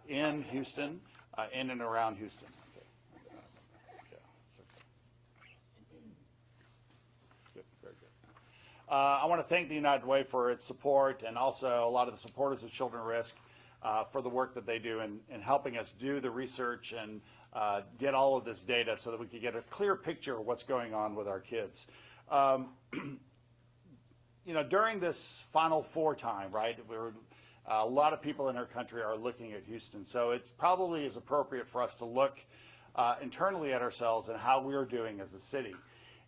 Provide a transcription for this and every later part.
in Houston, in and around Houston. I want to thank the United Way for its support, and also a lot of the supporters of Children at Risk for the work that they do in helping us do the research and get all of this data so that we can get a clear picture of what's going on with our kids. You know, during this Final Four time, right, a lot of people in our country are looking at Houston, so it's probably is appropriate for us to look internally at ourselves and how we're doing as a city.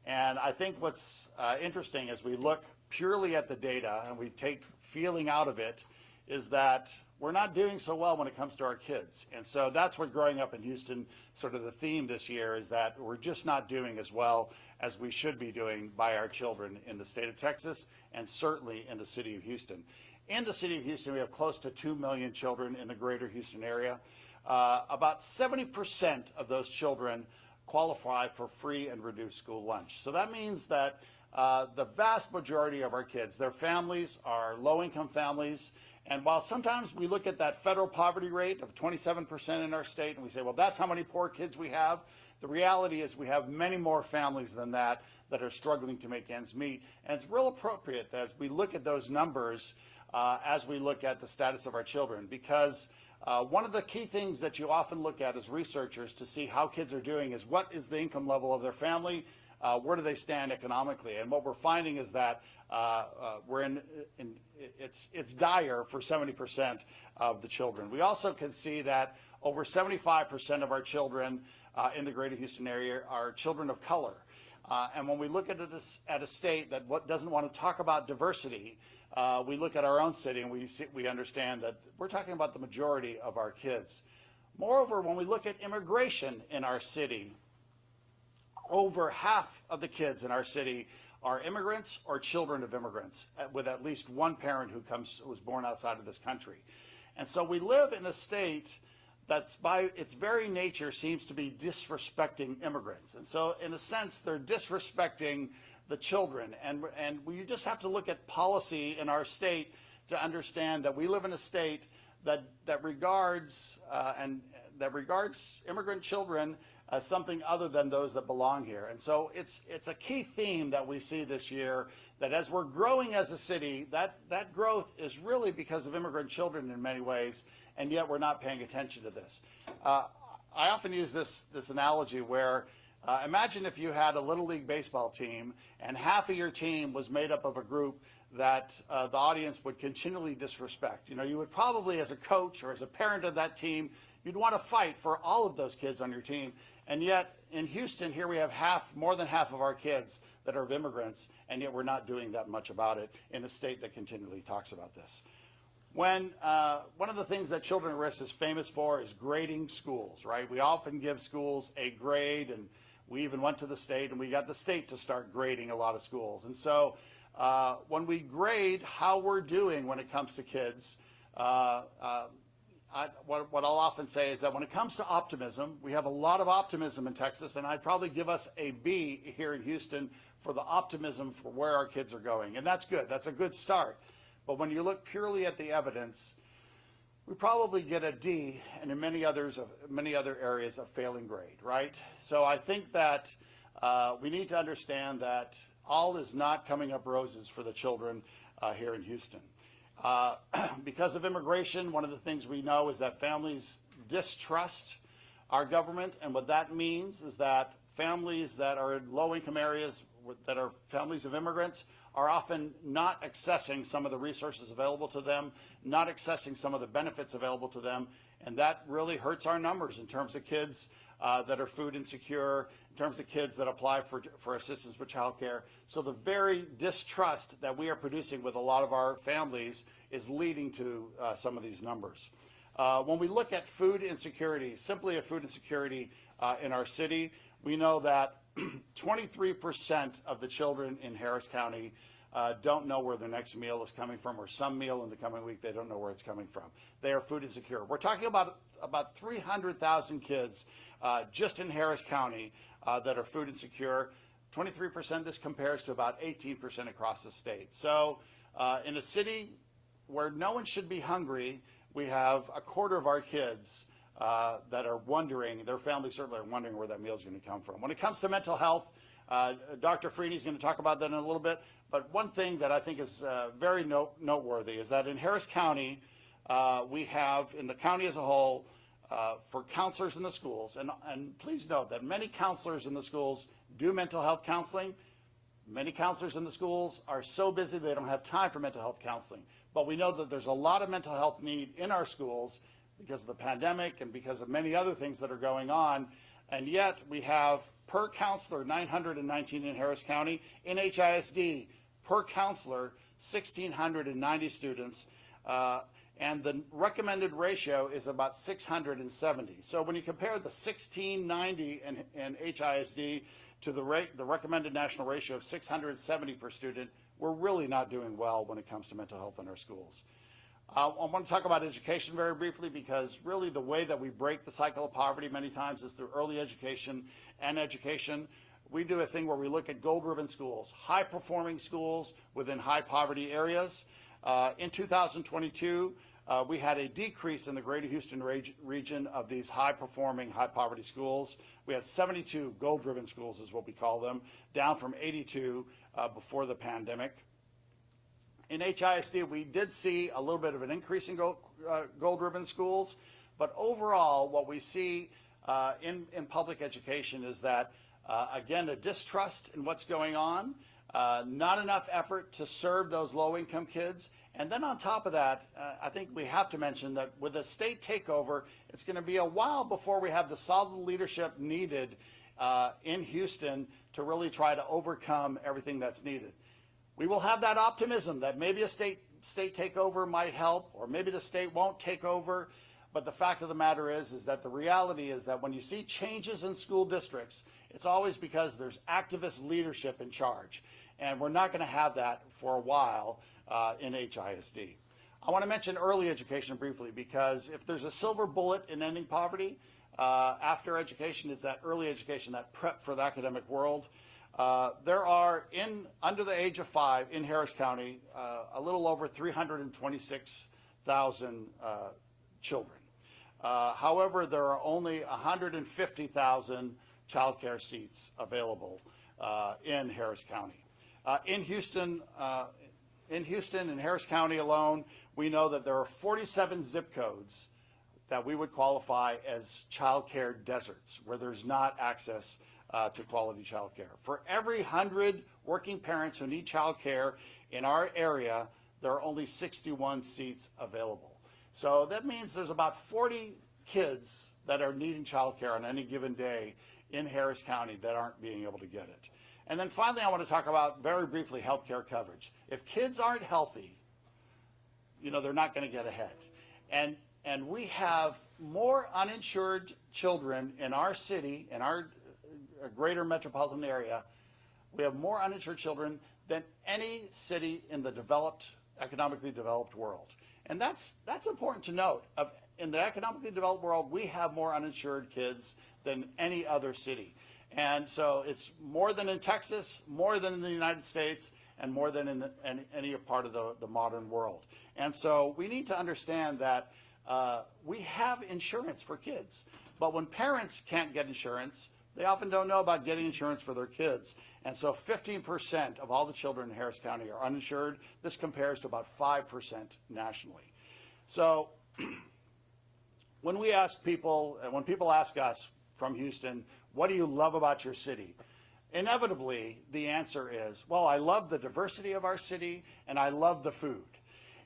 And I think what's interesting as we look purely at the data and we take feeling out of it is that we're not doing so well when it comes to our kids. And so that's what growing up in Houston, sort of the theme this year is that we're just not doing as well as we should be doing by our children in the state of Texas and certainly in the city of Houston. In the city of Houston, we have close to 2 million children in the greater Houston area. About 70% of those children qualify for free and reduced school lunch. So that means that the vast majority of our kids, their families are low-income families, and while sometimes we look at that federal poverty rate of 27% in our state and we say, well, that's how many poor kids we have, the reality is we have many more families than that that are struggling to make ends meet. And it's real appropriate as we look at those numbers as we look at the status of our children, because one of the key things that you often look at as researchers to see how kids are doing is what is the income level of their family, where do they stand economically, and what we're finding is that it's dire for 70% of the children. We also can see that over 75% of our children in the greater Houston area are children of color. And when we look at a state that doesn't want to talk about diversity, we look at our own city and we understand that we're talking about the majority of our kids. Moreover, when we look at immigration in our city, over half of the kids in our city are immigrants or children of immigrants with at least one parent who was born outside of this country. And so we live in a state that's by its very nature seems to be disrespecting immigrants. And so in a sense, they're disrespecting the children. And we just have to look at policy in our state to understand that we live in a state that regards immigrant children as something other than those that belong here. And so it's a key theme that we see this year, that as we're growing as a city, that growth is really because of immigrant children in many ways, and yet we're not paying attention to this. I often use this analogy where imagine if you had a Little League baseball team and half of your team was made up of a group that the audience would continually disrespect. You know, you would probably, as a coach or as a parent of that team, you'd want to fight for all of those kids on your team. And yet in Houston, here we have more than half of our kids that are of immigrants, and yet we're not doing that much about it in a state that continually talks about this. When one of the things that Children at Risk is famous for is grading schools, right? We often give schools a grade, and we even went to the state and we got the state to start grading a lot of schools. And so when we grade how we're doing when it comes to kids, what I'll often say is that when it comes to optimism, we have a lot of optimism in Texas, and I'd probably give us a B here in Houston for the optimism for where our kids are going. And that's good. That's a good start. But when you look purely at the evidence, we probably get a D, and in many other areas a failing grade, right? So I think that we need to understand that all is not coming up roses for the children here in Houston. Because of immigration, one of the things we know is that families distrust our government, and what that means is that families that are in low-income areas that are families of immigrants are often not accessing some of the resources available to them, not accessing some of the benefits available to them, and that really hurts our numbers in terms of kids that are food insecure, in terms of kids that apply for assistance with child care. So the very distrust that we are producing with a lot of our families is leading to some of these numbers. When we look at food insecurity, simply a food insecurity in our city, we know that 23% of the children in Harris County don't know where their next meal is coming from, or some meal in the coming week they don't know where it's coming from. They are food insecure. We're talking about 300,000 kids just in Harris County that are food insecure. 23%, this compares to about 18% across the state. So in a city where no one should be hungry, we have a quarter of our kids that are wondering, their families certainly are wondering where that meal is going to come from. When it comes to mental health, Dr. Freeney is going to talk about that in a little bit, but one thing that I think is very noteworthy is that in Harris County, we have, in the county as a whole, for counselors in the schools, and please note that many counselors in the schools do mental health counseling. Many counselors in the schools are so busy they don't have time for mental health counseling. But we know that there's a lot of mental health need in our schools because of the pandemic and because of many other things that are going on. And yet we have, per counselor, 919 in Harris County. In HISD, per counselor, 1,690 students. And the recommended ratio is about 670. So when you compare the 1,690 in HISD to the recommended national ratio of 670 per student, we're really not doing well when it comes to mental health in our schools. I want to talk about education very briefly because really the way that we break the cycle of poverty many times is through early education and education. We do a thing where we look at gold ribbon schools, high performing schools within high poverty areas. In 2022, we had a decrease in the greater Houston region of these high-performing, high-poverty schools. We had 72 gold ribbon schools is what we call them, down from 82 before the pandemic. In HISD, we did see a little bit of an increase in gold ribbon schools, but overall, what we see in public education is that, again, a distrust in what's going on, not enough effort to serve those low-income kids. And then on top of that, I think we have to mention that with a state takeover, it's going to be a while before we have the solid leadership needed in Houston to really try to overcome everything that's needed. We will have that optimism that maybe a state takeover might help, or maybe the state won't take over. But the fact of the matter is that the reality is that when you see changes in school districts, it's always because there's activist leadership in charge. And we're not going to have that for a while in HISD. I want to mention early education briefly because if there's a silver bullet in ending poverty after education, it's that early education, that prep for the academic world. There are, under the age of 5 in Harris County, a little over 326,000 children. However, there are only 150,000 child care seats available in Harris County. In Houston, in Harris County alone, we know that there are 47 zip codes that we would qualify as child care deserts, where there's not access to quality child care. For every 100 working parents who need child care in our area, there are only 61 seats available. So that means there's about 40 kids that are needing child care on any given day in Harris County that aren't being able to get it. And then finally, I want to talk about very briefly healthcare coverage. If kids aren't healthy, they're not going to get ahead. And we have more uninsured children in our city, in our greater metropolitan area. We have more uninsured children than any city in the economically developed world. And that's important to note. In the economically developed world, we have more uninsured kids than any other city. And so it's more than in Texas, more than in the United States, and more than in any part of the modern world. And so we need to understand that we have insurance for kids. But when parents can't get insurance, they often don't know about getting insurance for their kids. And so 15% of all the children in Harris County are uninsured. This compares to about 5% nationally. So when we ask people, and when people ask us from Houston, what do you love about your city? Inevitably, the answer is, well, I love the diversity of our city and I love the food.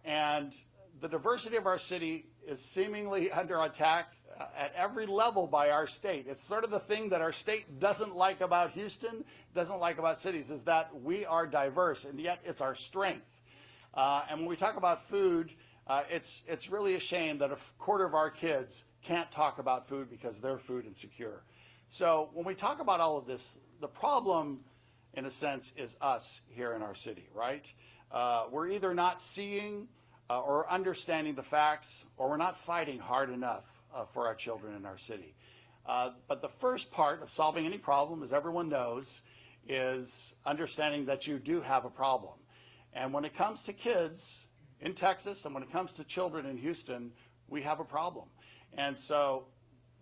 And the diversity of our city is seemingly under attack at every level by our state. It's sort of the thing that our state doesn't like about Houston, doesn't like about cities, is that we are diverse, and yet it's our strength. And when we talk about food, it's really a shame that a quarter of our kids can't talk about food because they're food insecure. So when we talk about all of this, the problem, in a sense, is us here in our city, right? We're either not seeing or understanding the facts, or we're not fighting hard enough for our children in our city. But the first part of solving any problem, as everyone knows, is understanding that you do have a problem. And when it comes to kids in Texas and when it comes to children in Houston, we have a problem. And so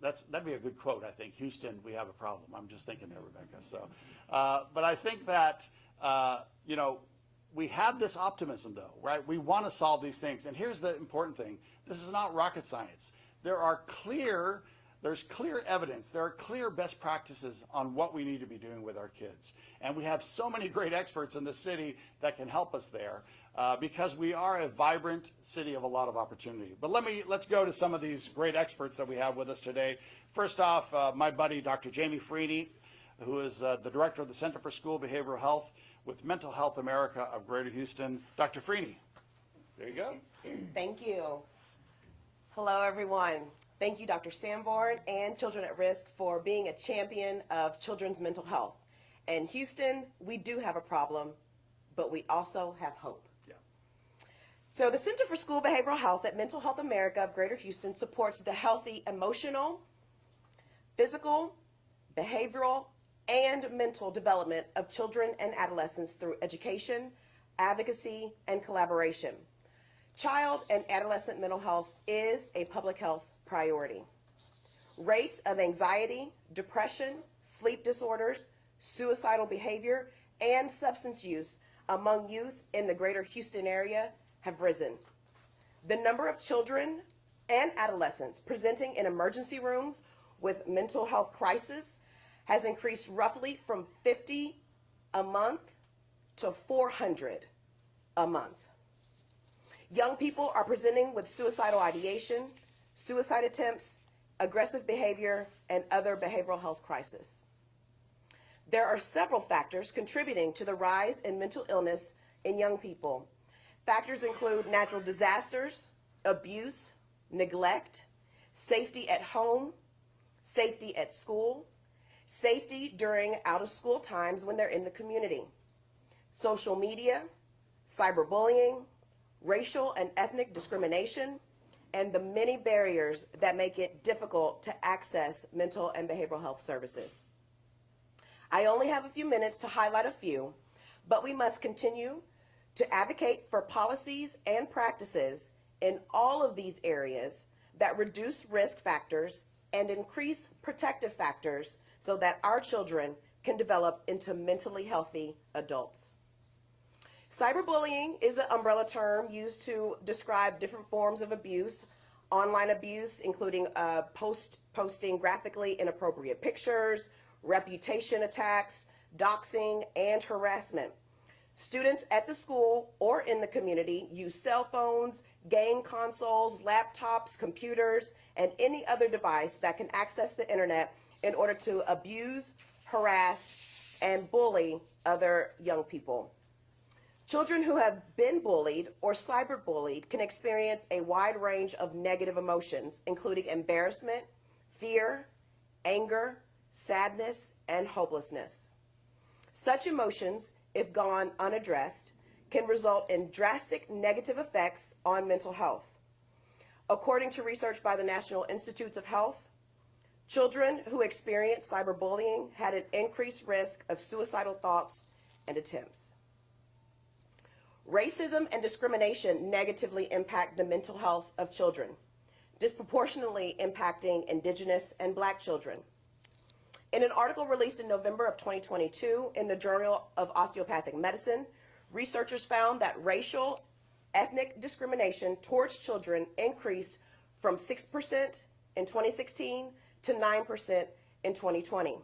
that'd be a good quote, I think. Houston, we have a problem. I'm just thinking there, Rebecca. So, but I think that, you know, we have this optimism, though, right? We want to solve these things. And here's the important thing. This is not rocket science. There's clear evidence. There are clear best practices on what we need to be doing with our kids. And we have so many great experts in the city that can help us there because we are a vibrant city of a lot of opportunity. But let's go to some of these great experts that we have with us today. First off, my buddy, Dr. Jamie Freeney, who is the director of the Center for School Behavioral Health with Mental Health America of Greater Houston. Dr. Freeney, there you go. Thank you. Hello, everyone. Thank you, Dr. Sanborn and Children at Risk for being a champion of children's mental health. In Houston, we do have a problem, but we also have hope. Yeah. So the Center for School Behavioral Health at Mental Health America of Greater Houston supports the healthy emotional, physical, behavioral, and mental development of children and adolescents through education, advocacy, and collaboration. Child and adolescent mental health is a public health priority. Rates of anxiety, depression, sleep disorders, suicidal behavior, and substance use among youth in the Greater Houston area have risen. The number of children and adolescents presenting in emergency rooms with mental health crisis has increased roughly from 50 a month to 400 a month. Young people are presenting with suicidal ideation, suicide attempts, aggressive behavior, and other behavioral health crises. There are several factors contributing to the rise in mental illness in young people. Factors include natural disasters, abuse, neglect, safety at home, safety at school, safety during out-of-school times when they're in the community, social media, cyberbullying, racial and ethnic discrimination, and the many barriers that make it difficult to access mental and behavioral health services. I only have a few minutes to highlight a few, but we must continue to advocate for policies and practices in all of these areas that reduce risk factors and increase protective factors so that our children can develop into mentally healthy adults. Cyberbullying is an umbrella term used to describe different forms of abuse, online abuse, including posting graphically inappropriate pictures, reputation attacks, doxing, and harassment. Students at the school or in the community use cell phones, game consoles, laptops, computers, and any other device that can access the internet in order to abuse, harass, and bully other young people. Children who have been bullied or cyberbullied can experience a wide range of negative emotions, including embarrassment, fear, anger, sadness, and hopelessness. Such emotions, if gone unaddressed, can result in drastic negative effects on mental health. According to research by the National Institutes of Health, children who experienced cyberbullying had an increased risk of suicidal thoughts and attempts. Racism and discrimination negatively impact the mental health of children, disproportionately impacting Indigenous and Black children. In an article released in November of 2022 in the Journal of Osteopathic Medicine, researchers found that racial, ethnic discrimination towards children increased from 6% in 2016 to 9% in 2020.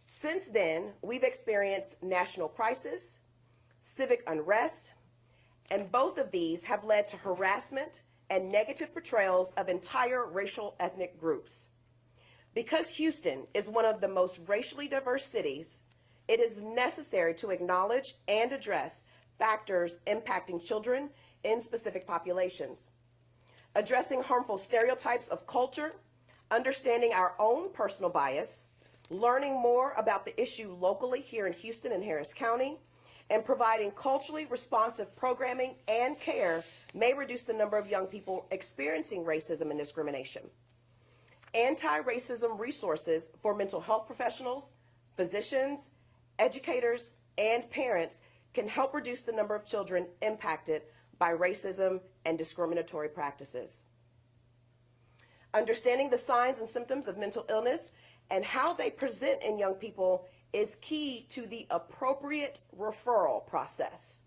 Since then, we've experienced national crisis, civic unrest, and both of these have led to harassment and negative portrayals of entire racial ethnic groups. Because Houston is one of the most racially diverse cities, it is necessary to acknowledge and address factors impacting children in specific populations. Addressing harmful stereotypes of culture, understanding our own personal bias, learning more about the issue locally here in Houston and Harris County, and providing culturally responsive programming and care may reduce the number of young people experiencing racism and discrimination. Anti-racism resources for mental health professionals, physicians, educators, and parents can help reduce the number of children impacted by racism and discriminatory practices. Understanding the signs and symptoms of mental illness and how they present in young people is key to the appropriate referral process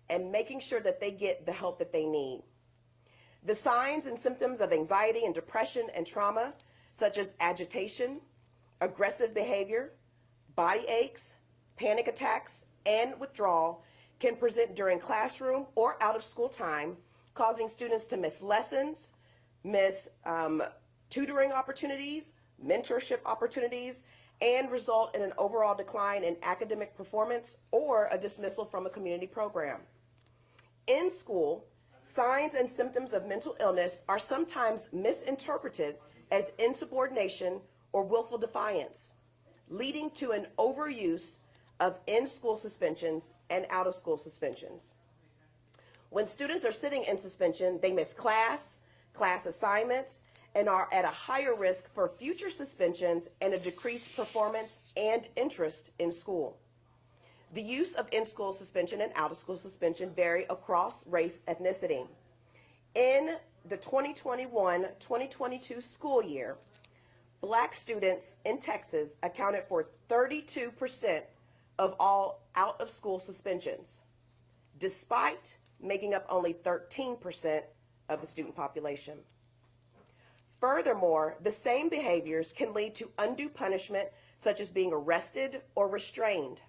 and making sure that they get the help that they need. The signs and symptoms of anxiety and depression and trauma, such as agitation, aggressive behavior, body aches, panic attacks, and withdrawal, can present during classroom or out of school time, causing students to miss lessons, miss tutoring opportunities, mentorship opportunities, and result in an overall decline in academic performance or a dismissal from a community program. In school, signs and symptoms of mental illness are sometimes misinterpreted as insubordination or willful defiance, leading to an overuse of in-school suspensions and out-of-school suspensions. When students are sitting in suspension, they miss class assignments, and are at a higher risk for future suspensions and a decreased performance and interest in school. The use of in-school suspension and out-of-school suspension vary across race ethnicity. In the 2021-2022 school year, Black students in Texas accounted for 32% of all out-of-school suspensions, despite making up only 13% of the student population. Furthermore, the same behaviors can lead to undue punishment, such as being arrested or restrained.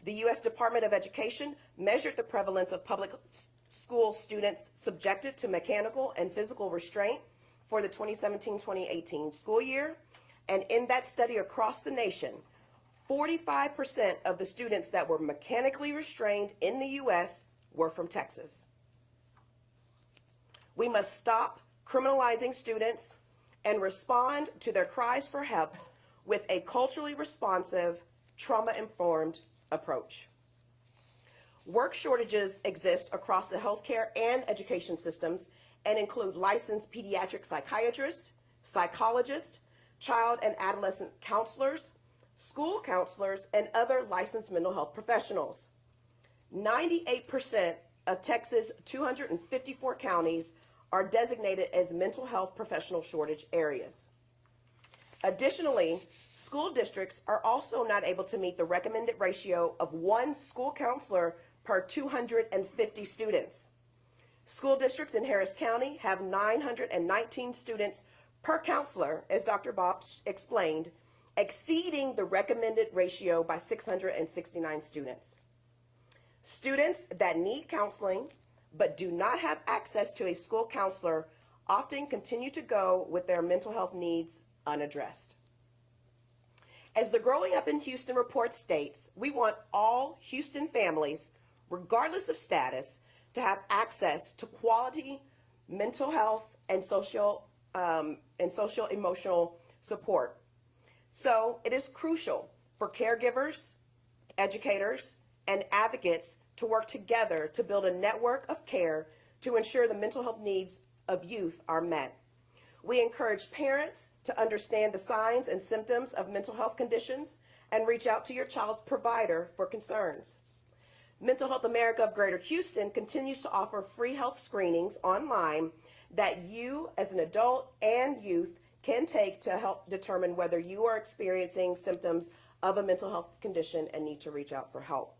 The U.S. Department of Education measured the prevalence of public school students subjected to mechanical and physical restraint for the 2017-2018 school year, and in that study across the nation, 45% of the students that were mechanically restrained in the U.S. were from Texas. We must stop criminalizing students and respond to their cries for help with a culturally responsive, trauma-informed approach. Work shortages exist across the healthcare and education systems and include licensed pediatric psychiatrists, psychologists, child and adolescent counselors, school counselors, and other licensed mental health professionals. 98% of Texas' 254 counties are designated as mental health professional shortage areas. Additionally, school districts are also not able to meet the recommended ratio of 1 school counselor per 250 students. School districts in Harris County have 919 students per counselor, as Dr. Bob explained, exceeding the recommended ratio by 669 students. Students that need counseling but do not have access to a school counselor often continue to go with their mental health needs unaddressed. As the Growing Up in Houston report states, we want all Houston families, regardless of status, to have access to quality mental health and social emotional support. So it is crucial for caregivers, educators, and advocates to work together to build a network of care to ensure the mental health needs of youth are met. We encourage parents to understand the signs and symptoms of mental health conditions and reach out to your child's provider for concerns. Mental Health America of Greater Houston continues to offer free health screenings online that you as an adult and youth can take to help determine whether you are experiencing symptoms of a mental health condition and need to reach out for help.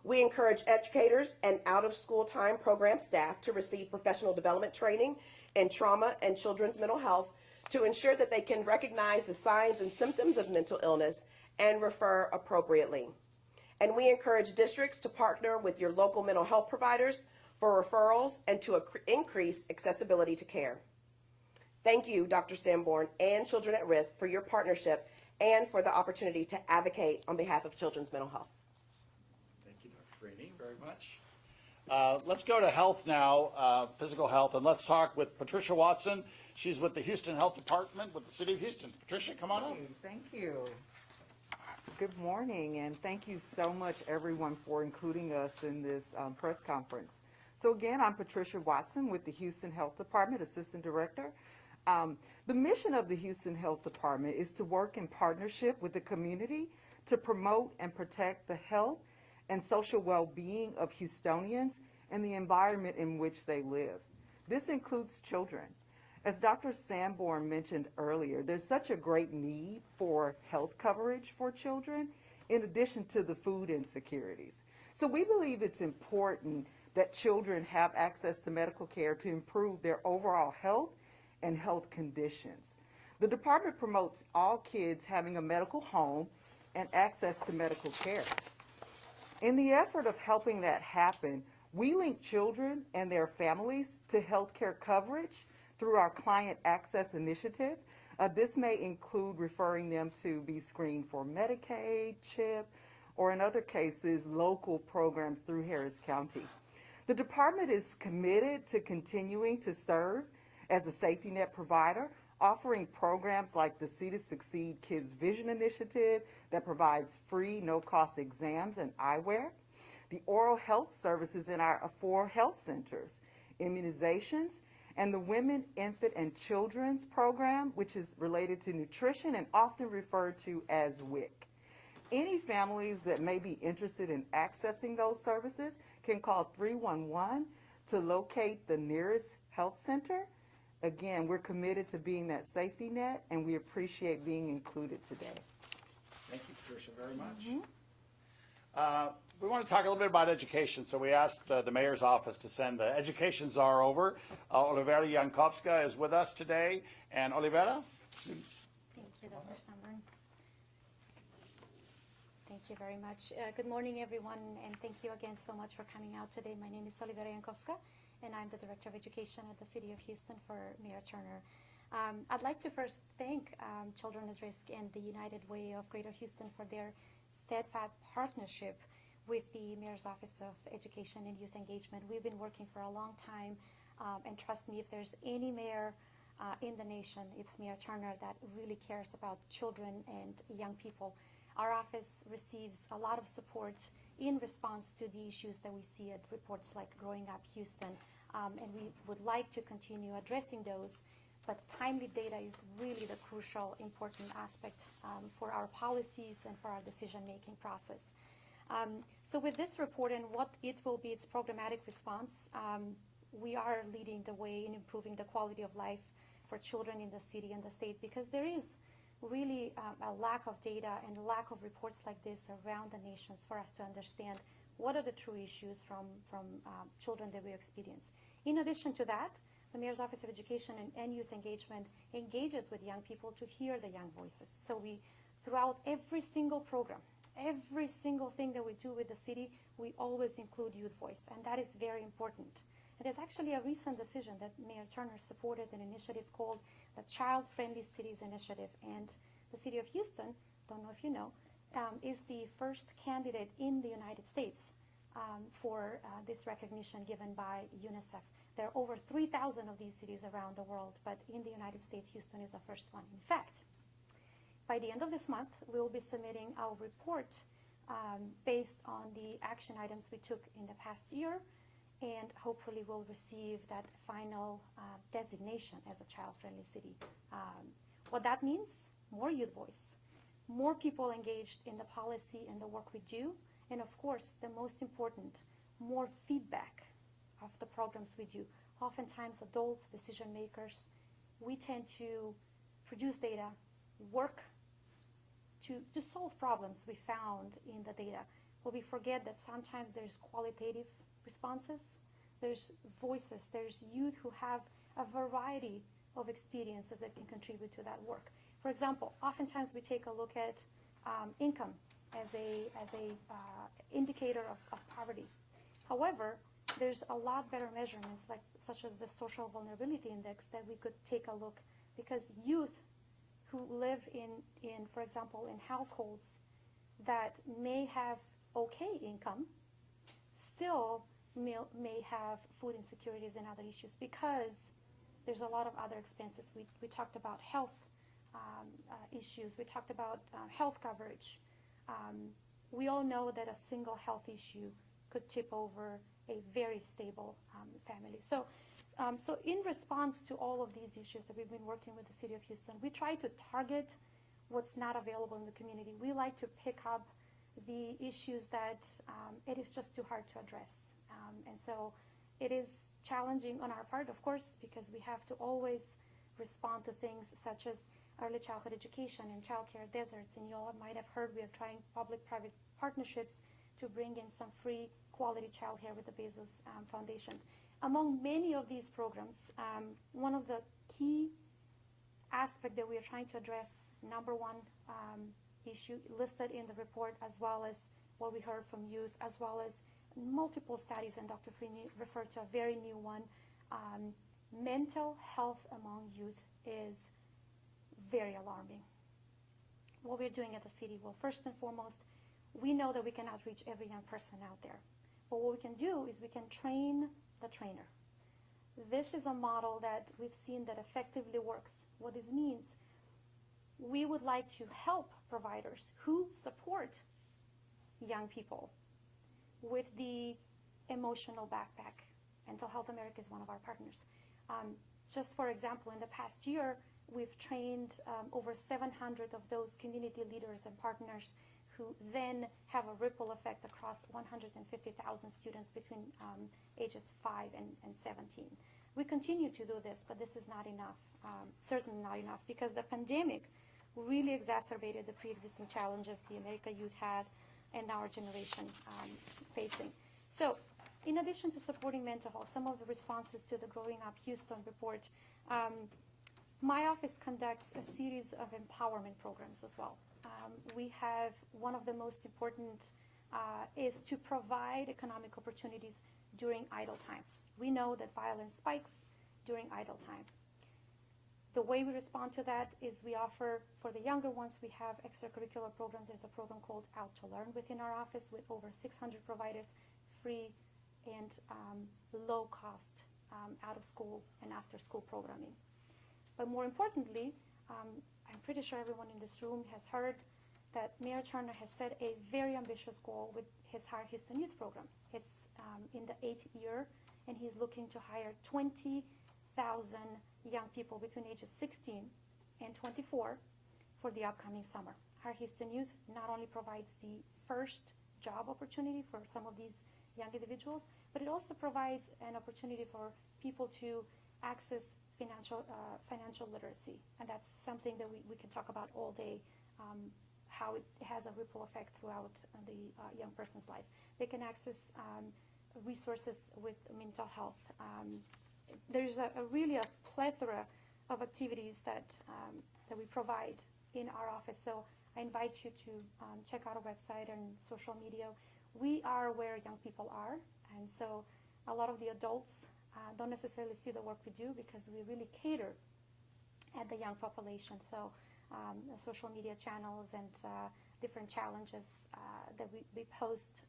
We encourage educators and out-of-school time program staff to receive professional development training in trauma and children's mental health to ensure that they can recognize the signs and symptoms of mental illness and refer appropriately. And we encourage districts to partner with your local mental health providers for referrals and to increase accessibility to care. Thank you, Dr. Sanborn and Children at Risk, for your partnership and for the opportunity to advocate on behalf of children's mental health. Thank you, Dr. Freeney, very much. Let's go to health now, physical health, and let's talk with Patricia Watson. She's with the Houston Health Department with the City of Houston. Patricia, come on up. Thank you. Good morning, and thank you so much, everyone, for including us in this press conference. So again, I'm Patricia Watson with the Houston Health Department, Assistant Director. The mission of the Houston Health Department is to work in partnership with the community to promote and protect the health and social well-being of Houstonians and the environment in which they live. This includes children. As Dr. Sanborn mentioned earlier, there's such a great need for health coverage for children in addition to the food insecurities. So we believe it's important that children have access to medical care to improve their overall health and health conditions. The department promotes all kids having a medical home and access to medical care. In the effort of helping that happen, we link children and their families to health care coverage through our Client Access Initiative. This may include referring them to be screened for Medicaid, CHIP, or in other cases, local programs through Harris County. The department is committed to continuing to serve as a safety net provider, offering programs like the See to Succeed Kids Vision Initiative that provides free, no-cost exams and eyewear, the oral health services in our 4 health centers, immunizations, and the Women, Infant, and Children's program, which is related to nutrition and often referred to as WIC. Any families that may be interested in accessing those services can call 311 to locate the nearest health center. Again, we're committed to being that safety net, and we appreciate being included today. Thank you, Patricia, very much. We want to talk a little bit about education, so we asked the mayor's office to send the education czar over. Olivera Jankowska is with us today. And Olivera? Thank you, Dr. Sanborn. Thank you very much. Good morning, everyone, and thank you again so much for coming out today. My name is Olivera Jankowska, and I'm the Director of Education at the City of Houston for Mayor Turner. I'd like to first thank Children at Risk and the United Way of Greater Houston for their steadfast partnership with the Mayor's Office of Education and Youth Engagement. We've been working for a long time, and trust me, if there's any mayor in the nation, it's Mayor Turner that really cares about children and young people. Our office receives a lot of support in response to the issues that we see at reports like Growing Up Houston, and we would like to continue addressing those, but timely data is really the crucial, important aspect for our policies and for our decision-making process. So with this report and what it will be its programmatic response, we are leading the way in improving the quality of life for children in the city and the state, because there is really a lack of data and a lack of reports like this around the nations for us to understand what are the true issues from children that we experience. In addition to that, the Mayor's Office of Education and Youth Engagement engages with young people to hear the young voices. So we, throughout every single program, every single thing that we do with the city, we always include youth voice, and that is very important. It is actually a recent decision that Mayor Turner supported an initiative called the Child Friendly Cities Initiative, and the City of Houston, don't know if you know, is the first candidate in the United States for this recognition given by UNICEF. There are over 3,000 of these cities around the world, but in the United States, Houston is the first one. In fact, by the end of this month, we will be submitting our report based on the action items we took in the past year, and hopefully we'll receive that final designation as a child-friendly city. What that means, more youth voice, more people engaged in the policy and the work we do, and of course, the most important, more feedback of the programs we do. Oftentimes, adults, decision makers, we tend to produce data, work to solve problems we found in the data, but we forget that sometimes there's qualitative responses, there's voices, there's youth who have a variety of experiences that can contribute to that work. For example, oftentimes we take a look at income as a indicator of poverty. However, there's a lot better measurements, such as the Social Vulnerability Index, that we could take a look, because youth who live in, for example, in households that may have okay income still may have food insecurities and other issues, because there's a lot of other expenses. We talked about health issues. We talked about health coverage. We all know that a single health issue could tip over a very stable family. So in response to all of these issues that we've been working with the City of Houston, we try to target what's not available in the community. We like to pick up the issues that it is just too hard to address. And so it is challenging on our part, of course, because we have to always respond to things such as early childhood education and childcare deserts. And you all might have heard we are trying public-private partnerships to bring in some free quality childcare with the Bezos Foundation. Among many of these programs, one of the key aspects that we are trying to address, number one issue listed in the report, as well as what we heard from youth, as well as multiple studies, and Dr. Freeney referred to a very new one. Mental health among youth is very alarming. What we're doing at the city, well, first and foremost, we know that we cannot reach every young person out there. But what we can do is we can train the trainer. This is a model that we've seen that effectively works. What this means, we would like to help providers who support young people with the emotional backpack. Mental Health America is one of our partners. Just for example, in the past year, we've trained over 700 of those community leaders and partners who then have a ripple effect across 150,000 students between ages 5 and 17. We continue to do this, but this is not enough, certainly not enough, because the pandemic really exacerbated the pre-existing challenges the America youth had and our generation facing. So, in addition to supporting mental health, some of the responses to the Growing Up Houston report, my office conducts a series of empowerment programs as well. We have one of the most important is to provide economic opportunities during idle time. We know that violence spikes during idle time. The way we respond to that is we offer, for the younger ones, we have extracurricular programs. There's a program called Out to Learn within our office with over 600 providers, free and low cost out-of-school and after-school programming. But more importantly, I'm pretty sure everyone in this room has heard that Mayor Turner has set a very ambitious goal with his Hire Houston Youth Program. It's in the 8th year, and he's looking to hire 20,000 young people between ages 16 and 24 for the upcoming summer. Hire Houston Youth not only provides the first job opportunity for some of these young individuals, but it also provides an opportunity for people to access financial literacy. And that's something that we can talk about all day, how it has a ripple effect throughout the young person's life. They can access resources with mental health. There's really a plethora of activities that we provide in our office. So I invite you to check out our website and social media. We are where young people are, and so a lot of the adults don't necessarily see the work we do because we really cater at the young population. So the social media channels and different challenges that we post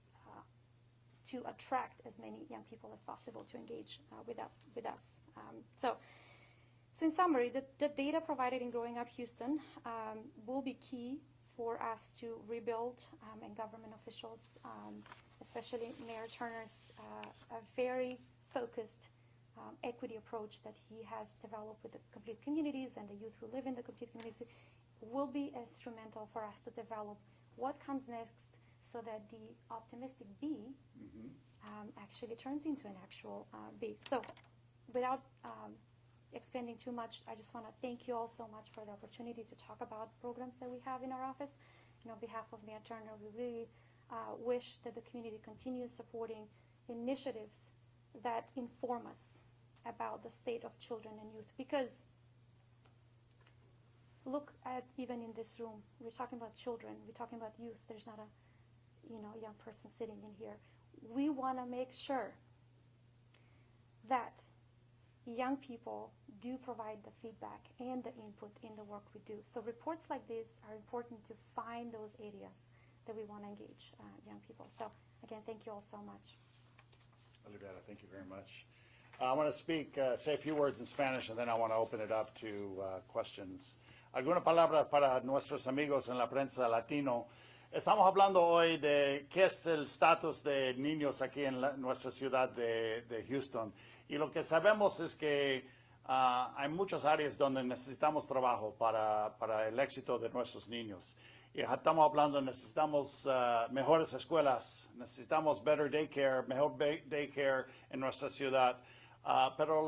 to attract as many young people as possible to engage with us. So in summary, the data provided in Growing Up Houston will be key for us to rebuild, and government officials, especially Mayor Turner's a very focused equity approach that he has developed with the complete communities and the youth who live in the complete communities will be instrumental for us to develop what comes next so that the optimistic B actually turns into an actual B. So without expending too much, I just want to thank you all so much for the opportunity to talk about programs that we have in our office. And on behalf of Mayor Turner, we really wish that the community continues supporting initiatives that inform us about the state of children and youth. Because look at even in this room, we're talking about children, we're talking about youth. There's not a young person sitting in here. We want to make sure that young people do provide the feedback and the input in the work we do. So reports like this are important to find those areas that we want to engage young people. So again, thank you all so much. Olivera, thank you very much. I want to say a few words in Spanish, and then I want to open it up to questions. Algunas palabras para nuestros amigos en la prensa latino. Estamos hablando hoy de qué es el estatus de niños aquí en nuestra ciudad de Houston. Y lo que sabemos es que hay muchas áreas donde necesitamos trabajo para el éxito de nuestros niños. Y estamos hablando, necesitamos mejores escuelas, necesitamos better daycare, mejor daycare en nuestra ciudad. Pero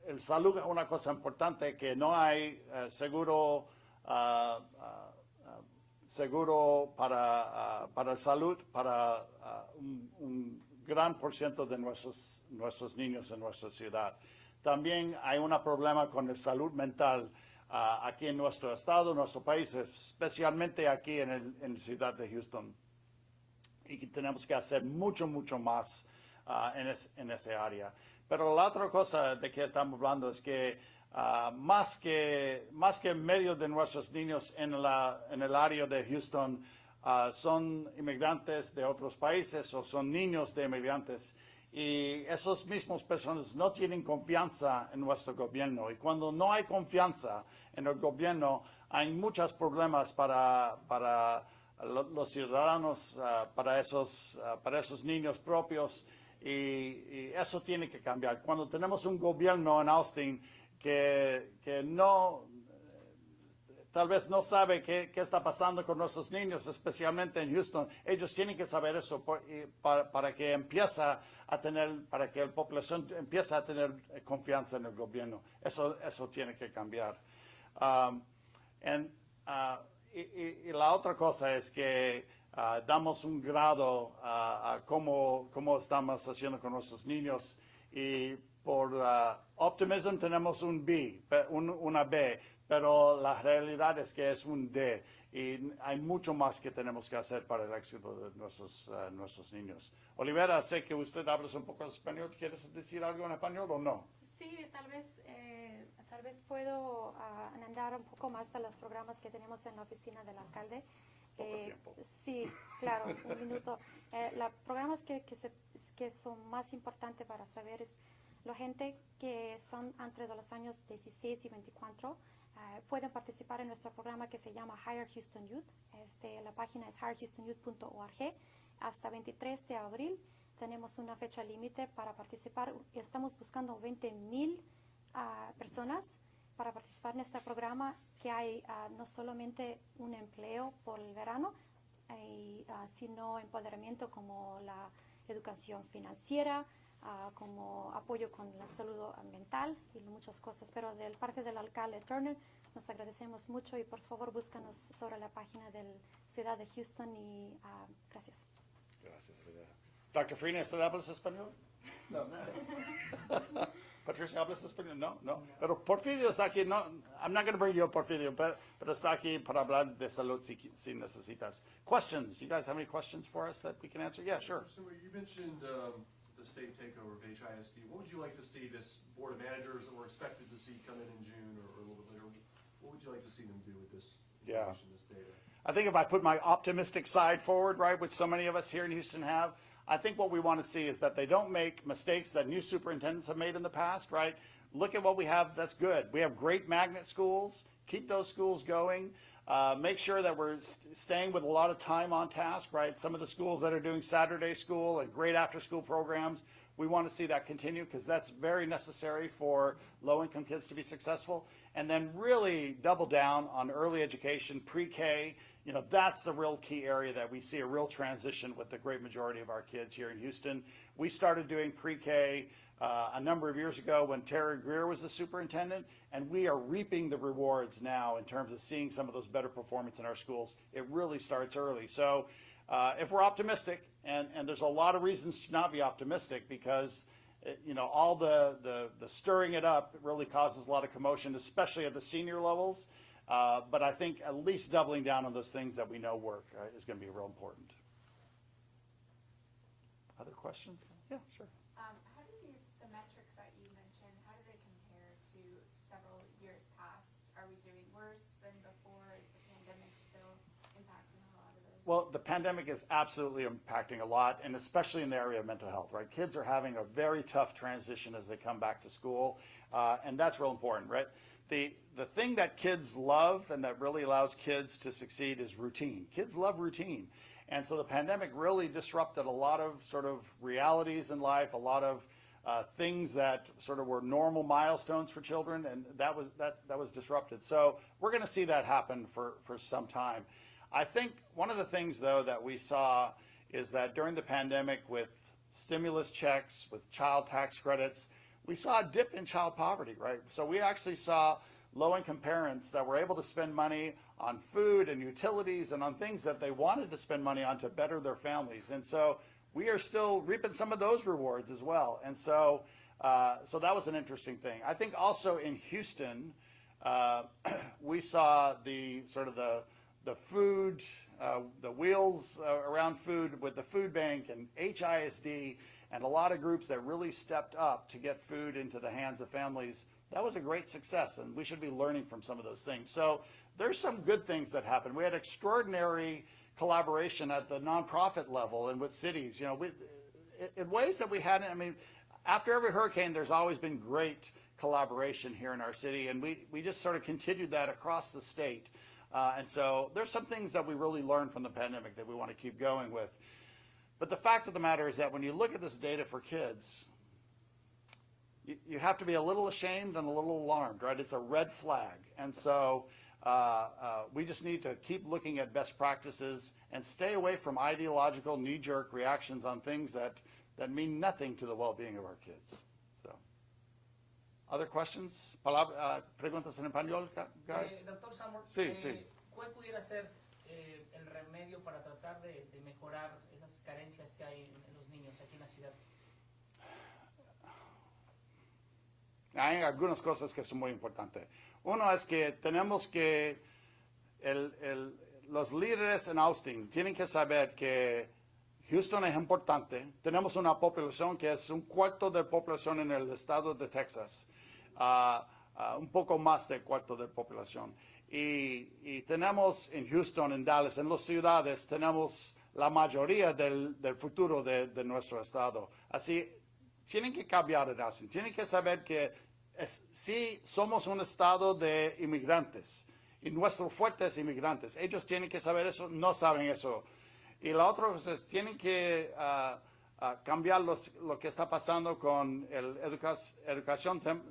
el salud es una cosa importante, que no hay seguro seguro para el salud para un gran por ciento de nuestros niños en nuestra ciudad. También hay un problema con la salud mental aquí en nuestro estado, en nuestro país, especialmente aquí en la ciudad de Houston. Y que tenemos que hacer mucho más en ese área. Pero la otra cosa de que estamos hablando es que más que medio de nuestros niños en el área de Houston son inmigrantes de otros países o son niños de inmigrantes. Y esas mismas personas no tienen confianza en nuestro gobierno. Y cuando no hay confianza en el gobierno, hay muchos problemas para los ciudadanos, para esos niños propios. Y eso tiene que cambiar. Cuando tenemos un gobierno en Austin que no, tal vez no sabe qué está pasando con nuestros niños, especialmente en Houston, ellos tienen que saber eso para que para que la población empiece a tener confianza en el gobierno. Eso tiene que cambiar. Y la otra cosa es que damos un grado a cómo estamos haciendo con nuestros niños, y por optimism tenemos un B, una B, pero la realidad es que es un D, y hay mucho más que tenemos que hacer para el éxito de nuestros niños. Olivera, sé que usted habla un poco de español. ¿Quieres decir algo en español o no? Sí, tal vez puedo andar un poco más de los programas que tenemos en la oficina del alcalde. Poco tiempo. Sí, claro, un minuto. Los programas que son más importantes para saber es la gente que son entre los años 16 y 24 pueden participar en nuestro programa que se llama Hire Houston Youth. La página es hirehoustonYouth.org. Hasta 23 de abril tenemos una fecha límite para participar. Estamos buscando 20,000 personas para participar en este programa, que hay no solamente un empleo por el verano, sino empoderamiento como la educación financiera, como apoyo con la salud mental y muchas cosas. Pero de parte del alcalde Turner nos agradecemos mucho, y por favor búscanos sobre la página de la ciudad de Houston, y gracias. Gracias, Olivera. Dr. Frina, ¿usted habla español? No. Patricia, ¿hablas español? No. Pero Porfirio está aquí. No, I'm not going to bring you up, Porfirio, pero está aquí para hablar de salud si necesitas. Questions? You guys have any questions for us that we can answer? Yeah, sure. So you mentioned the state takeover of HISD. What would you like to see this board of managers that we're expected to see come in June or a little bit later? What would you like to see them do with this information, this data? I think if I put my optimistic side forward, right, which so many of us here in Houston have, I think what we want to see is that they don't make mistakes that new superintendents have made in the past, right? Look at what we have that's good. We have great magnet schools. Keep those schools going. Make sure that we're staying with a lot of time on task, right? Some of the schools that are doing Saturday school and great after-school programs, we want to see that continue, because that's very necessary for low-income kids to be successful. And then really double down on early education, pre-K. You know, that's the real key area that we see a real transition with the great majority of our kids here in Houston. We started doing pre-K a number of years ago when Terry Greer was the superintendent, and we are reaping the rewards now in terms of seeing some of those better performance in our schools. It really starts early. So if we're optimistic, and there's a lot of reasons to not be optimistic, because you know, all the stirring it up really causes a lot of commotion, especially at the senior levels. But I think at least doubling down on those things that we know work is going to be real important. Other questions? Yeah, sure. How do the metrics that you mentioned, how do they compare to several years past? Are we doing worse than before? Is the pandemic still impacting a lot of those? Well, the pandemic is absolutely impacting a lot, and especially in the area of mental health, right? Kids are having a very tough transition as they come back to school, and that's real important, right? The thing that kids love and that really allows kids to succeed is routine. Kids love routine. And so the pandemic really disrupted a lot of sort of realities in life, a lot of things that sort of were normal milestones for children, and that was disrupted. So we're going to see that happen for some time. I think one of the things, though, that we saw is that during the pandemic, with stimulus checks, with child tax credits, we saw a dip in child poverty, right? So we actually saw low-income parents that were able to spend money on food and utilities and on things that they wanted to spend money on to better their families. And so we are still reaping some of those rewards as well. And so, so that was an interesting thing. I think also in Houston, we saw the sort of the food, the wheels around food with the food bank and HISD and a lot of groups that really stepped up to get food into the hands of families. That was a great success, and we should be learning from some of those things. So there's some good things that happened. We had extraordinary collaboration at the nonprofit level and with cities, you know, in ways that we hadn't. I mean, after every hurricane, there's always been great collaboration here in our city, and we just sort of continued that across the state. And so there's some things that we really learned from the pandemic that we want to keep going with. But the fact of the matter is that when you look at this data for kids, you have to be a little ashamed and a little alarmed, right? It's a red flag. And so we just need to keep looking at best practices and stay away from ideological knee-jerk reactions on things that mean nothing to the well-being of our kids. So, other questions? Preguntas en español, guys? Doctor Samor, Sí, sí. ¿cuál pudiera ser el remedio para tratar de mejorar esas carencias que hay en los niños aquí en la ciudad? Hay algunas cosas que son muy importantes. Uno es que tenemos que, los líderes en Austin tienen que saber que Houston es importante. Tenemos una población que es un cuarto de población en el estado de Texas, un poco más de cuarto de población. Y tenemos en Houston, en Dallas, en las ciudades, tenemos la mayoría del futuro de nuestro estado. Así, tienen que cambiar en Austin. Tienen que saber que sí somos un estado de inmigrantes y nuestro fuerte es inmigrantes. Ellos tienen que saber eso, no saben eso. Y la otra cosa es, tienen que cambiar lo que está pasando con el educación,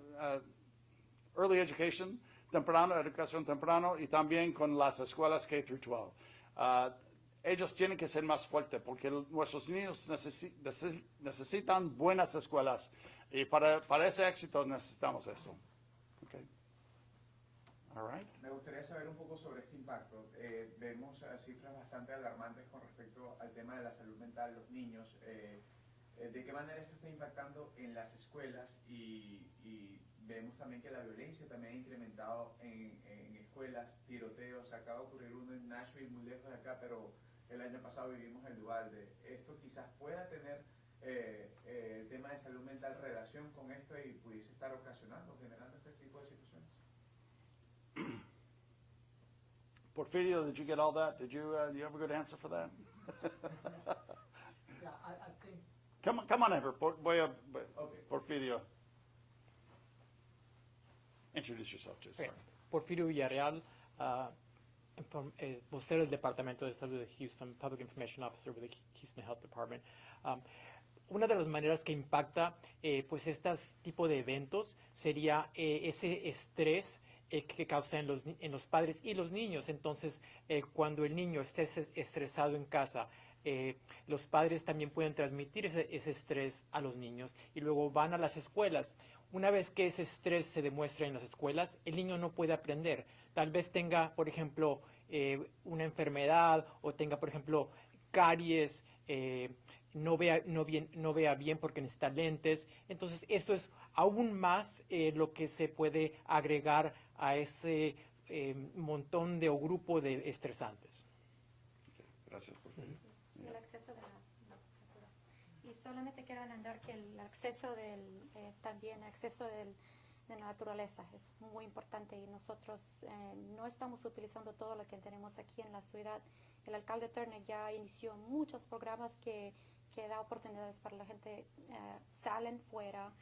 early education, educación temprano, y también con las escuelas K-12. Ellos tienen que ser más fuertes porque nuestros niños necesitan buenas escuelas y para ese éxito necesitamos eso. Okay. All right. Me gustaría saber un poco sobre este impacto. Vemos cifras bastante alarmantes con respecto al tema de la salud mental de los niños. ¿De qué manera esto está impactando en las escuelas? Y vemos también que la violencia también ha incrementado en escuelas, tiroteos. Acaba de ocurrir uno en Nashville, muy lejos de acá, pero el año pasado vivimos en Uvalde. Esto quizás pueda tener el tema de salud mental relación con esto y pudiese estar ocasionando, generando este tipo de situaciones. Porfirio, did you get all that? Did you have a good answer for that? Yeah, I think Come on over, Okay. Porfirio. Introduce yourself, too. Sorry. Porfirio Villarreal, vocero del Departamento de Salud de Houston, Public Information Officer with the Houston Health Department. Una de las maneras que impacta pues estos tipo de eventos sería ese estrés que causa en los padres y los niños. Entonces, cuando el niño esté estresado en casa, los padres también pueden transmitir ese estrés a los niños y luego van a las escuelas. Una vez que ese estrés se demuestra en las escuelas, el niño no puede aprender. Tal vez tenga, por ejemplo, una enfermedad o tenga, por ejemplo, caries, no vea bien porque necesita lentes. Entonces, esto es aún más lo que se puede agregar a ese montón de o grupo de estresantes. Gracias, Porfirio. El acceso de la cultura. Y solamente quiero añadir que el acceso también acceso de la naturaleza es muy importante y nosotros no estamos utilizando todo lo que tenemos aquí en la ciudad. El alcalde Turner ya inició muchos programas que da oportunidades para la gente, salen fuera.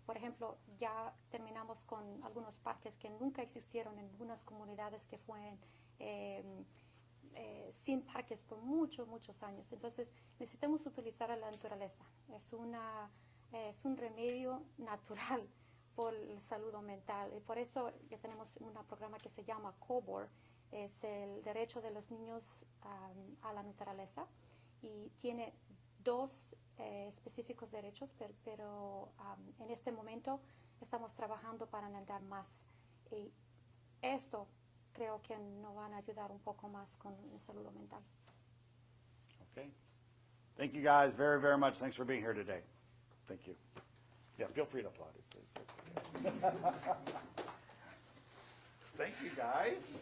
Por ejemplo, ya terminamos con algunos parques que nunca existieron en algunas comunidades que fueron sin parques por muchos años. Entonces, necesitamos utilizar a la naturaleza. Es un remedio natural por la salud mental. Y por eso ya tenemos un programa que se llama COBOR, es el derecho de los niños a la naturaleza. Y tiene dos específicos derechos, pero en este momento estamos trabajando para andar más. Y esto creo que nos van a ayudar un poco más con la salud mental. Okay. Thank you guys very, very much. Thanks for being here today. Thank you. Yeah, feel free to applaud. It's okay. Thank you guys.